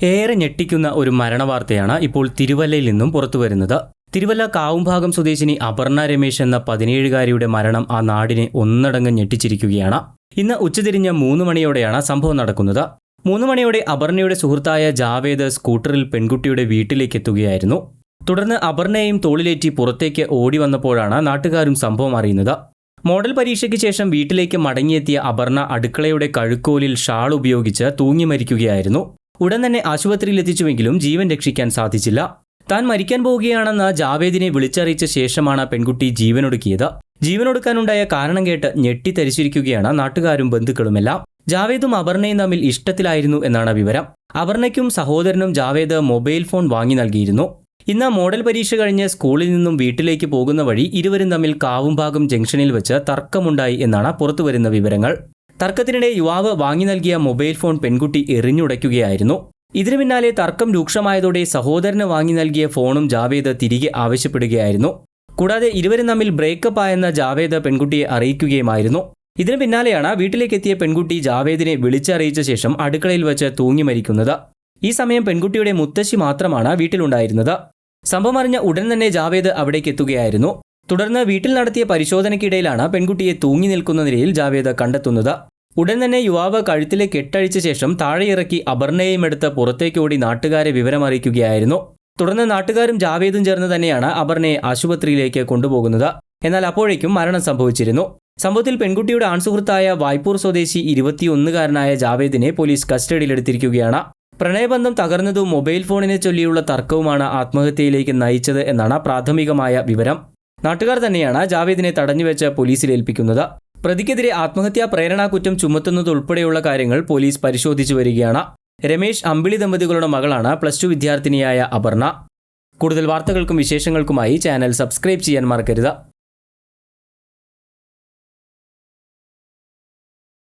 ഏറെ ഞെട്ടിക്കുന്ന ഒരു മരണവാർത്തയാണ് ഇപ്പോൾ തിരുവല്ലയിൽ നിന്നും പുറത്തുവരുന്നത്. തിരുവല്ല കാവുംഭാഗം സ്വദേശിനി അപർണ രമേശ് എന്ന 17-കാരിയുടെ മരണം ആ നാടിനെ ഒന്നടങ്കം ഞെട്ടിച്ചിരിക്കുകയാണ്. ഇന്ന് ഉച്ചതിരിഞ്ഞ് 3 മണിയോടെയാണ് സംഭവം നടക്കുന്നത്. 3 മണിയോടെ അപർണയുടെ സുഹൃത്തായ ജാവേദ് സ്കൂട്ടറിൽ പെൺകുട്ടിയുടെ വീട്ടിലേക്ക് എത്തുകയായിരുന്നു. തുടർന്ന് അപർണയെയും തോളിലേറ്റി പുറത്തേക്ക് ഓടി വന്നപ്പോഴാണ് നാട്ടുകാരും സംഭവം അറിയുന്നത്. മോഡൽ പരീക്ഷയ്ക്ക് ശേഷം വീട്ടിലേക്ക് മടങ്ങിയെത്തിയ അപർണ അടുക്കളയുടെ കഴുക്കോലിൽ ഷാൾ ഉപയോഗിച്ച് തൂങ്ങി മരിക്കുകയായിരുന്നു. ഉടൻ തന്നെ ആശുപത്രിയിൽ എത്തിച്ചുവെങ്കിലും ജീവൻ രക്ഷിക്കാൻ സാധിച്ചില്ല. താൻ മരിക്കാൻ പോവുകയാണെന്ന് ജാവേദിനെ വിളിച്ചറിയിച്ച ശേഷമാണ് പെൺകുട്ടി ജീവനൊടുക്കിയത്. ജീവനൊടുക്കാനുണ്ടായ കാരണം കേട്ട് ഞെട്ടിത്തരിച്ചിരിക്കുകയാണ് നാട്ടുകാരും ബന്ധുക്കളുമെല്ലാം. ജാവേദും അപർണയും തമ്മിൽ ഇഷ്ടത്തിലായിരുന്നു എന്നാണ് വിവരം. അപർണയ്ക്കും സഹോദരനും ജാവേദ് മൊബൈൽ ഫോൺ വാങ്ങി നൽകിയിരുന്നു. ഇന്ന് മോഡൽ പരീക്ഷ കഴിഞ്ഞ് സ്കൂളിൽ നിന്നും വീട്ടിലേക്ക് പോകുന്ന വഴി ഇരുവരും തമ്മിൽ കാവുംഭാഗം ജംഗ്ഷനിൽ വെച്ച് തർക്കമുണ്ടായി എന്നാണ് പുറത്തുവരുന്ന വിവരങ്ങൾ. തർക്കത്തിനിടെ യുവാവ് വാങ്ങി നൽകിയ മൊബൈൽ ഫോൺ പെൺകുട്ടി എറിഞ്ഞുടയ്ക്കുകയായിരുന്നു. ഇതിനു പിന്നാലെ തർക്കം രൂക്ഷമായതോടെ സഹോദരന് വാങ്ങി നൽകിയ ഫോണും ജാവേദ് തിരികെ ആവശ്യപ്പെടുകയായിരുന്നു. കൂടാതെ ഇരുവരും തമ്മിൽ ബ്രേക്കപ്പ് ആയെന്ന ജാവേദ് പെൺകുട്ടിയെ അറിയിക്കുകയുമായിരുന്നു. ഇതിനു പിന്നാലെയാണ് വീട്ടിലേക്കെത്തിയ പെൺകുട്ടി ജാവേദിനെ വിളിച്ചറിയിച്ച ശേഷം അടുക്കളയിൽ വെച്ച് തൂങ്ങി മരിക്കുന്നത്. ഈ സമയം പെൺകുട്ടിയുടെ മുത്തശ്ശി മാത്രമാണ് വീട്ടിലുണ്ടായിരുന്നത്. സംഭവം അറിഞ്ഞ ഉടൻ തന്നെ ജാവേദ് അവിടേക്ക് എത്തുകയായിരുന്നു. തുടർന്ന് വീട്ടിൽ നടത്തിയ പരിശോധനയ്ക്കിടയിലാണ് പെൺകുട്ടിയെ തൂങ്ങി നിൽക്കുന്ന നിലയിൽ ജാവേദ് കണ്ടെത്തുന്നത്. ഉടൻ തന്നെ യുവാവ് കഴുത്തിലെ കെട്ടഴിച്ച ശേഷം താഴെയിറക്കി അപർണയെയും എടുത്ത് പുറത്തേക്കോടി നാട്ടുകാരെ വിവരമറിയിക്കുകയായിരുന്നു. തുടർന്ന് നാട്ടുകാരും ജാവേദും ചേർന്ന് തന്നെയാണ് അപർണയെ ആശുപത്രിയിലേക്ക് കൊണ്ടുപോകുന്നത്. എന്നാൽ അപ്പോഴേക്കും മരണം സംഭവിച്ചിരുന്നു. സംഭവത്തിൽ പെൺകുട്ടിയുടെ ആൺസുഹൃത്തായ വായ്പൂർ സ്വദേശി 21-കാരനായ ജാവേദിനെ പോലീസ് കസ്റ്റഡിയിലെടുത്തിരിക്കുകയാണ്. പ്രണയബന്ധം തകർന്നതും മൊബൈൽ ഫോണിനെ ചൊല്ലിയുള്ള തർക്കവുമാണ് ആത്മഹത്യയിലേക്ക് നയിച്ചത് എന്നാണ് പ്രാഥമികമായ വിവരം. നാട്ടുകാർ തന്നെയാണ് ജാവേദിനെ തടഞ്ഞുവെച്ച് പോലീസിൽ ഏൽപ്പിക്കുന്നത്. പ്രതിക്കെതിരെ ആത്മഹത്യാ പ്രേരണാ കുറ്റം ചുമത്തുന്നതുൾപ്പെടെയുള്ള കാര്യങ്ങൾ പോലീസ് പരിശോധിച്ചു വരികയാണ്. രമേശ് അമ്പിളി ദമ്പതികളുടെ മകളാണ് +2 വിദ്യാർത്ഥിനിയായ അപർണ. കൂടുതൽ വാർത്തകൾക്കും വിശേഷങ്ങൾക്കുമായി ചാനൽ സബ്സ്ക്രൈബ് ചെയ്യാൻ മറക്കരുത്.